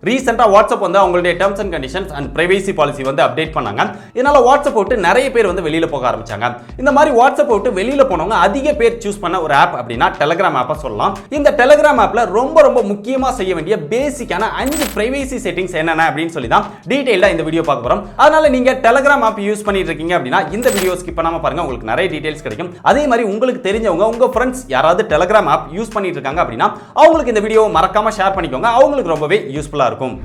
ரீசெண்டா வாட்ஸ்அப் வந்து அவங்களுடைய terms and conditions and privacy policy வந்து அப்டேட் பண்ணாங்க. இதனால வாட்ஸ்அப் விட்டு நிறைய பேர் வந்து வெளியில போக ஆரம்பிச்சாங்க. இந்த மாதிரி வாட்ஸ்அப் விட்டு வெளியில போனவங்க அதிக பேர் சூஸ் பண்ண ஒரு ஆப் அப்படின்னா டெலிகிராம் ஆப்பை சொல்லலாம். இந்த டெலிகிராம் ஆப்ல ரொம்ப முக்கியமா செய்ய வேண்டிய பேசிக்கான 5 பிரைவேசி செட்டிங்ஸ் என்னென்ன அப்படின்னு சொல்லி தான் டீடைலா இந்த வீடியோ பார்க்க போறோம். அதனால நீங்க டெலிகிராம் ஆப் யூஸ் பண்ணிட்டு இருக்கீங்க அப்படின்னா இந்த வீடியோ ஸ்கிப் பண்ணாம பாருங்க, உங்களுக்கு நிறைய டீடைல்ஸ் கிடைக்கும். அதே மாதிரி உங்களுக்கு தெரிஞ்சவங்க உங்க ஃப்ரெண்ட்ஸ் யாராவது டெலிகிராம் ஆப் யூஸ் பண்ணிட்டு இருக்காங்க அப்படின்னா அவங்களுக்கு இந்த வீடியோவை மறக்காம ஷேர் பண்ணிக்கோங்க, அவங்களுக்கு ரொம்பவே யூஸ்ஃபுல்லா இருக்கும்.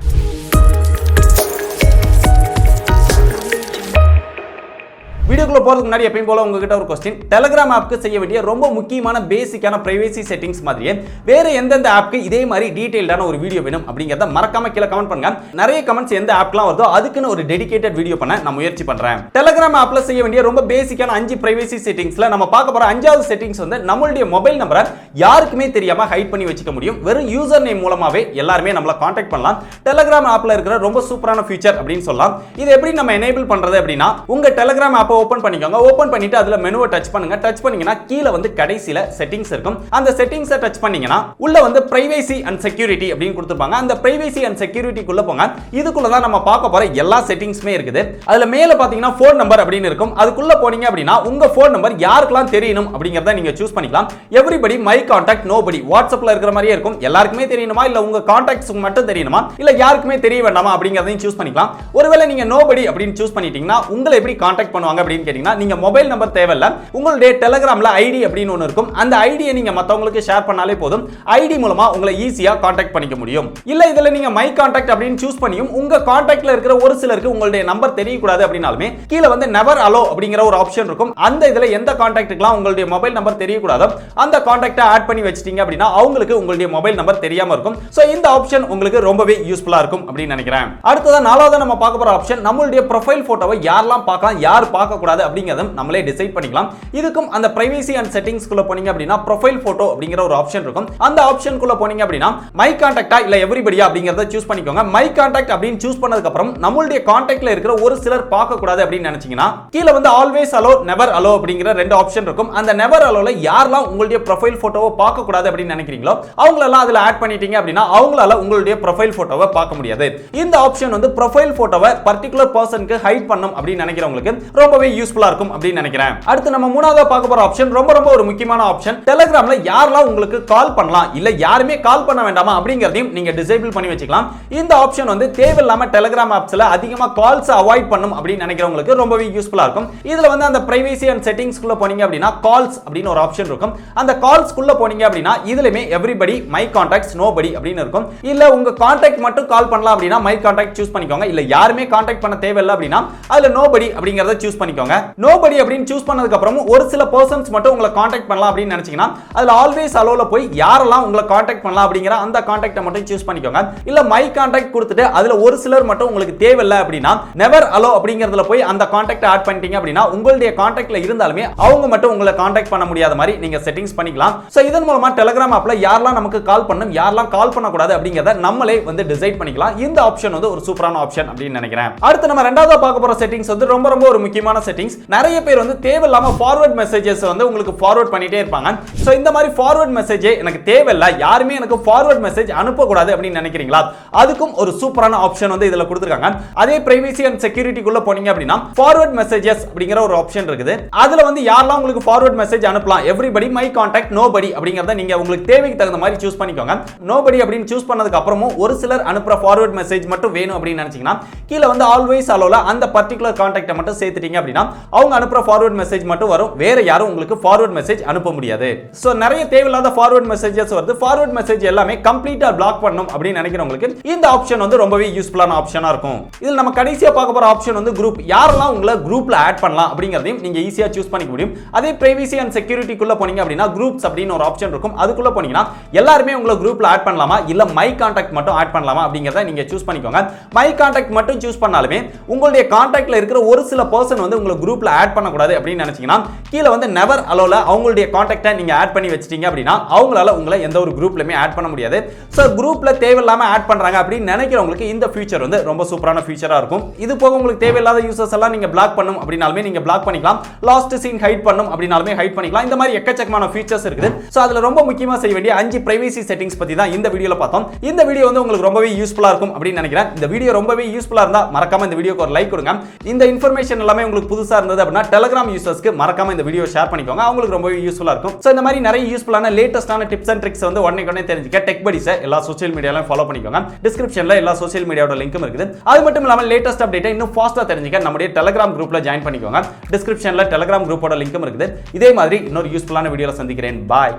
வீடியோக்குள்ள போறதுக்கு முன்னாடி எப்பவும் போல உங்ககிட்ட ஒரு क्वेश्चन, டெலிகிராம் ஆப்க்கு செய்ய வேண்டிய ரொம்ப முக்கியமான பேசிக்கான பிரைவேசி செட்டிங்ஸ் மாதிரியே வேற எந்தெந்த ஆப்க்கு இதே மாதிரி டீடைல்டான ஒரு வீடியோ வேணும் அப்படிங்கறத மறக்காம கீழ கமெண்ட் பண்ணுங்க. நிறைய கமெண்ட்ஸ் எந்த ஆப்லாம் வருதோ அதுக்குன்னு ஒரு டெடிகேட்டட் வீடியோ பண்ண நான் முயற்சி பண்றேன். டெலிகிராம் ஆப்ல செய்ய வேண்டிய ரொம்ப பேசிக்கான 5 பிரைவேசி செட்டிங்ஸ்ல நம்ம பார்க்க போற 5வது செட்டிங்ஸ் வந்து நம்மளுடைய மொபைல் நம்பரை யாருக்குமே தெரியாம ஹைட் பண்ணி வச்சுக்க முடியும். வெறும் யூசர் நேம் மூலமாவே எல்லாரும் நம்மள கான்டாக்ட் பண்ணலாம். டெலிகிராம் ஆப்ல இருக்கிற ரொம்ப சூப்பரான ஃபீச்சர் அப்படின்னு சொல்லலாம். இது எப்படி நம்ம எனேபிள் பண்றது அப்படின்னா, உங்க டெலிகிராம் ஆப் ஓபன் பண்ணிக்கோங்க. ஓபன் பண்ணிட்டு அதுல மெனுவை டச் பண்ணுங்க. டச் பண்ணீங்கன்னா கீழ வந்து கடைசில செட்டிங்ஸ் இருக்கும். அந்த செட்டிங்ஸை டச் பண்ணீங்கன்னா உள்ள வந்து பிரைவேசி அண்ட் செக்யூரிட்டி அப்படின்னு கொடுத்திருப்பாங்க. அந்த பிரைவேசி அண்ட் செக்யூரிட்டிக்குள்ள போங்க. இதுக்குள்ள தான் நம்ம பார்க்க போற எல்லா செட்டிங்ஸ்மே இருக்குது. அதுல மேல பாத்தீங்கன்னா ஃபோன் நம்பர் அப்படின்னு இருக்கும். அதுக்குள்ள போனீங்க அப்படின்னா உங்க ஃபோன் நம்பர் யாருக்கெல்லாம் தெரியணும் அப்படிங்கறத நீங்க சூஸ் பண்ணிக்கலாம். Everybody, my contact, nobody. வாட்ஸ்அப்ல இருக்கிற மாதிரியே இருக்கும். எல்லாருக்குமே தெரியணுமா இல்ல உங்க கான்டாக்ட்ஸ்க்கு மட்டும் தெரியணுமா இல்ல யாருக்குமே தெரிய வேண்டாமா அப்படிங்கறதையும் சூஸ் பண்ணிக்கலாம். ஒருவேளை நீங்க நோபடி அப்படின்னு சூஸ் பண்ணிட்டீங்கன்னா உங்களை எப்படி கான்டாக்ட் பண்ணுவாங்க அப்படின்னு கேட்டீங்கன்னா, நீங்க மொபைல் நம்பர் தேவையில்ல, உங்களுடைய டெலிகிராம்ல ஐடி அப்படின்னு ஒன்னு இருக்கும். அந்த ஐடியை நீங்க மத்தவங்களுக்கு ஷேர் பண்ணாலே போதும். ஐடி மூலமா உங்களை ஈஸியா கான்டாக்ட் பண்ணிக்க முடியும். இல்ல இதுல நீங்க மை கான்டாக்ட் அப்படின்னு சூஸ் பண்ணியும் உங்க கான்டாக்ட்ல இருக்கிற ஒரு சிலருக்கு உங்களுடைய நம்பர் தெரியக்கூடாது அப்படினாலுமே கீழ வந்து நெவர் அலோ அப்படிங்கிற ஒரு ஆப்ஷன் இருக்கும். அந்த இதுல எந்த கான்டாக்ட்டுக்குலாம் உங்களுடைய மொபைல் நம்பர் தெரியக்கூடாதோ அந்த கான்டாக்ட்டை ஆட் பண்ணி வச்சிட்டீங்க அப்படின்னா அவங்களுக்கு உங்களுடைய மொபைல் நம்பர் தெரியாம இருக்கும். சோ இந்த ஆப்ஷன் உங்களுக்கு ரொம்பவே யூஸ்ஃபுல்லா இருக்கும் அப்படின்னு நினைக்கிறேன். அடுத்ததா 4வது நம்ம பார்க்க போற ஆப்ஷன், நம்மளுடைய ப்ரொஃபைல் போட்டோவை யாரெல்லாம் பார்க்கலாம் யார் பார்க்க கூடாது அப்படிங்கறத நம்மளே டிசைட் பண்ணிக்கலாம். இதுக்கும் அந்த பிரைவேசி அண்ட் செட்டிங்ஸ் குள்ள போனீங்க அப்படின்னா ப்ரொஃபைல் போட்டோ அப்படிங்கிற ஒரு ஆப்ஷன் இருக்கும். அந்த ஆப்ஷன் குள்ள போனீங்க அப்படின்னா மை கான்டாக்ட்டா இல்ல எவரிபடியா அப்படிங்கறத சூஸ் பண்ணிக்கோங்க. மை கான்டாக்ட் அப்படின்னு சூஸ் பண்ணதுக்கு அப்புறம் நம்மளுடைய கான்டாக்ட்ல இருக்கிற ஒரு சிலர் பார்க்க கூடாது அப்படின்னு நினைச்சீங்கன்னா கீழ வந்து ஆல்வேஸ் அலோ, நெவர் அலோ அப்படிங்கிற 2 ஆப்ஷன் இருக்கும். அந்த நெவர் அலோல யாரெல்லாம் உங்களுடைய ப்ரொஃபைல் போட்டோவை பார்க்க கூடாது அப்படின்னு நினைக்கிறீங்களோ அவங்களெல்லாம் அதுல ஆட் பண்ணிட்டீங்க அப்படின்னா அவங்களால உங்களுடைய ப்ரொஃபைல் போட்டோவை பார்க்க முடியாது. இந்த ஆப்ஷன் வந்து ப்ரொஃபைல் போட்டோவை பர்టిక్యులர் பர்சனுக்கு ஹைட் பண்ணனும் அப்படின்னு நினைக்கிறவங்களுக்கு ரொம்பவே யூஸ்ஃபுல்லா இருக்கும் அப்படின்னு நினைக்கிறேன். அடுத்து நம்ம 3வது பார்க்க போற ஆப்ஷன் ரொம்ப ஒரு முக்கியமான ஆப்ஷன். டெலிகிராம்ல யாரெல்லாம் உங்களுக்கு கால் பண்ணலாம் இல்ல யாருமே கால் பண்ண வேண்டாமா அப்படிங்கறதையும் நீங்க டிசேபிள் பண்ணி வச்சுக்கலாம். இந்த ஆப்ஷன் வந்து தேவையில்லாம டெலிகிராம் ஆப்ஸ்ல அதிகமா கால்ஸ் அவாய்ட் பண்ணும் அப்படின்னு நினைக்கிறவங்களுக்கு ரொம்பவே யூஸ்ஃபுல்லா இருக்கும். இதுல வந்து அந்த பிரைவேசி அண்ட் செட்டிங்ஸ் குள்ள போனீங்க அப்படின்னா கால்ஸ் அப்படின்னு ஒரு ஆப்ஷன் இருக்கும். அந்த கால்ஸ் குள்ள போனீங்க அப்படின்னா இதுலமே எவரிபடி, மை கான்டாக்ட்ஸ், நோபடி அப்படின்னு இருக்கும். இல்ல உங்க கான்டாக்ட் மட்டும் கால் பண்ணலாம் அப்படின்னா மை கான்டாக்ட் சூஸ் பண்ணிக்கோங்க. இல்ல யாருமே கான்டாக்ட் பண்ண தேவையில்லை அப்படின்னா அதுல நோபடி அப்படிங்கறத சூஸ் பண்ணிக்கோங்க. நோபடி அப்படின்னு சூஸ் பண்ணதுக்கு அப்புறம் ஒரு சில பர்சன்ஸ் மட்டும் உங்களை கான்டாக்ட் பண்ணலாம் அப்படின்னு நினைச்சீங்கன்னா அதுல ஆல்வேஸ் அலோல போய் யாரெல்லாம் உங்களை கான்டாக்ட் பண்ணலாம் அப்படிங்கிற அந்த கான்டாக்ட்டை மட்டும் சூஸ் பண்ணிக்கோங்க. இல்ல மை கான்டாக்ட் கொடுத்துட்டு அதுல ஒரு சிலர் மட்டும் உங்களுக்கு தேவையில்லை அப்படின்னா நெவர் அலோ அப்படிங்கறதுல போய் அந்த கான்டாக்ட் ஆட் பண்ணிட்டீங்க அப்படின்னா உங்களுடைய கான்டாக்ட்ல இருந்தாலுமே அவங்க மட்டும் உங்களை கான்டாக்ட் பண்ண முடியாத மாதிரி நீங்க செட்டிங்ஸ் பண்ணிக்கலாம். சோ இதன் மூலமா டெலிகிராம் ஆப்ல யாரெல்லாம் நமக்கு கால் பண்ணணும் யாரெல்லாம் கால் பண்ண கூடாது அப்படிங்கறத நம்மளே வந்து டிசைட் பண்ணிக்கலாம். இந்த ஆப்ஷன் வந்து ஒரு சூப்பரான ஆப்ஷன் அப்படின்னு நினைக்கிறேன். அடுத்து நம்ம 2வது பார்க்க போற செட்டிங்ஸ் வந்து ரொம்ப ஒரு முக்கியமான செட்டிங்ஸ். நிறைய பேர் வந்து தேவையில்லாம ஃபார்வர்ட் மெசேजेस வந்து உங்களுக்கு ஃபார்வர்ட் பண்ணிட்டே இருப்பாங்க. சோ இந்த மாதிரி ஃபார்வர்ட் மெசேஜ் எனக்கு தேவையில்லை, யாருமே எனக்கு ஃபார்வர்ட் மெசேஜ் அனுப்ப கூடாது அப்படின்னு நினைக்கிறீங்களா, அதுக்கும் ஒரு சூப்பரான ஆப்ஷன் வந்து இதுல கொடுத்திருக்காங்க. அதே பிரைவேசி அண்ட் செக்யூரிட்டிக்குள்ள போனீங்க அப்படின்னா ஃபார்வர்ட் மெசேजेस அப்படிங்கிற ஒரு ஆப்ஷன் இருக்குது. அதுல வந்து யாரெல்லாம் உங்களுக்கு ஃபார்வர்ட் மெசேஜ் அனுப்பலாம், எவரிபடி, மை கான்டாக்ட், நோபடி அப்படிங்கறத நீங்க உங்களுக்கு தேவைக்கு தகுந்த மாதிரி சூஸ் பண்ணிக்கோங்க. நோபடி அப்படின்னு சூஸ் பண்ணதுக்கு அப்புறமும் ஒரு சிலர் அனுப்புற ஃபார்வர்ட் மெசேஜ் மட்டும் வேணும் அப்படின்னு நினைச்சீங்கன்னா கீழ வந்து ஆல்வேஸ் அலோல அந்த பர்టిక్యులர் கான்டாக்ட்டை மட்டும் சேர்த்துட்டீங்க அப்படின்னா அவங்க அனுப்புற ஃபார்வர்ட் மெசேஜ் மட்டும் வரும். வேற யாரும் உங்களுக்கு ஃபார்வர்ட் மெசேஜ் அனுப்ப முடியாது. சோ நிறைய தேவையில்லாத ஃபார்வர்ட் மெசேजेस வருது. ஃபார்வர்ட் மெசேஜ் எல்லாமே கம்ப்ளீட்டா பிளாக் பண்ணனும் அப்படி நினைக்கிறவங்களுக்கு இந்த ஆப்ஷன் வந்து ரொம்பவே யூஸ்ஃபுல்லான ஆப்ஷனா இருக்கும். இதில் நம்ம கடைசியா பார்க்க போற ஆப்ஷன் வந்து குரூப். யாரெல்லாம் உங்களை குரூப்ல ஆட் பண்ணலாம் அப்படிங்கறதையும் நீங்க ஈஸியா சூஸ் பண்ணிக்க முடியும். அதே பிரைவேசி அண்ட் செக்யூரிட்டிக்குள்ள போனீங்க அப்படின்னா குரூப்ஸ் அப்படின்னு ஒரு ஆப்ஷன் இருக்கும். அதுக்குள்ள போனீங்கன்னா எல்லாருமே உங்களை குரூப்ல ஆட் பண்ணலாமா இல்ல மை கான்டாக்ட் மட்டும் ஆட் பண்ணலாமா அப்படிங்கறத நீங்க சூஸ் பண்ணிக்கோங்க. மை கான்டாக்ட் மட்டும் சூஸ் பண்ணாலுமே உங்களுடைய கான்டாக்ட்ல இருக்கிற ஒரு சில பர்சன் வந்து வந்து உங்களை குரூப்ல ஆட் பண்ணக்கூடாது அப்படின்னு நினைச்சீங்கன்னா கீழே வந்து நெவர் அலோல அவங்களுடைய கான்டாக்டை நீங்க ஆட் பண்ணி வச்சிட்டீங்க அப்படின்னா அவங்களால உங்களை எந்த ஒரு குரூப்லயுமே ஆட் பண்ண முடியாது. ஸோ குரூப்ல தேவையில்லாம ஆட் பண்றாங்க அப்படின்னு நினைக்கிறவங்களுக்கு இந்த ஃபீச்சர் வந்து ரொம்ப சூப்பரான ஃபீச்சரா இருக்கும். இது போக உங்களுக்கு தேவையில்லாத யூசர்ஸ் எல்லாம் நீங்க பிளாக் பண்ணும் அப்படினாலுமே நீங்க பிளாக் பண்ணிக்கலாம். லாஸ்ட் சீன் ஹைட் பண்ணும் அப்படினாலுமே ஹைட் பண்ணிக்கலாம். இந்த மாதிரி எக்கச்சக்கமான ஃபீச்சர்ஸ் இருக்குது. ஸோ அதுல ரொம்ப முக்கியமா செய்ய வேண்டிய 5 பிரைவசி செட்டிங்ஸ் பத்தி தான் இந்த வீடியோல பார்த்தோம். இந்த வீடியோ வந்து உங்களுக்கு ரொம்பவே யூஸ்ஃபுல்லா இருக்கும் அப்படின்னு நினைக்கிறேன். இந்த வீடியோ ரொம்பவே யூஸ்ஃபுல்லா இருந்தா மறக்காம இந்த வீடியோக்கு ஒரு லைக் கொடுங்க. இந்த இன்ஃபர்மேஷன் எல்லாமே உங்களுக்கு புதுசா இருந்தது அப்படின்னா டெலிகிராம் யூசர்ஸ்க்கு மறக்காம இந்த வீடியோ ஷேர் பண்ணிக்கோங்க. அவங்களுக்கு ரொம்பவே யூஸ்ஃபுல்லா இருக்கும். ஸோ இந்த மாதிரி நிறைய யூஸ்ஃபுல்லான லேட்டஸ்டான டிப்ஸ் அண்ட் ட்ரிக்ஸ் வந்து உடனே தெரிஞ்சுக்க டெக் படிஸை எல்லா சோஷியல் மீடியாலையும் ஃபாலோ பண்ணிக்கோங்க. டிஸ்கிரிப்ஷன்ல எல்லா சோஷியல் மீடியாவோட லிங்க்கும் இருக்குது. அது மட்டும் இல்லாமல் லேட்டஸ்ட் அப்டேட்டை இன்னும் ஃபாஸ்டா தெரிஞ்சுக்க நம்முடைய டெலிகிராம் குரூப்ல ஜாயின் பண்ணிக்கோங்க. டிஸ்கிரிப்ஷன்ல டெலிகிராம் குரூப்போட லிங்க்கும் இருக்குது. இதே மாதிரி இன்னொரு யூஸ்ஃபுல்லான வீடியோல சந்திக்கிறேன். பாய்.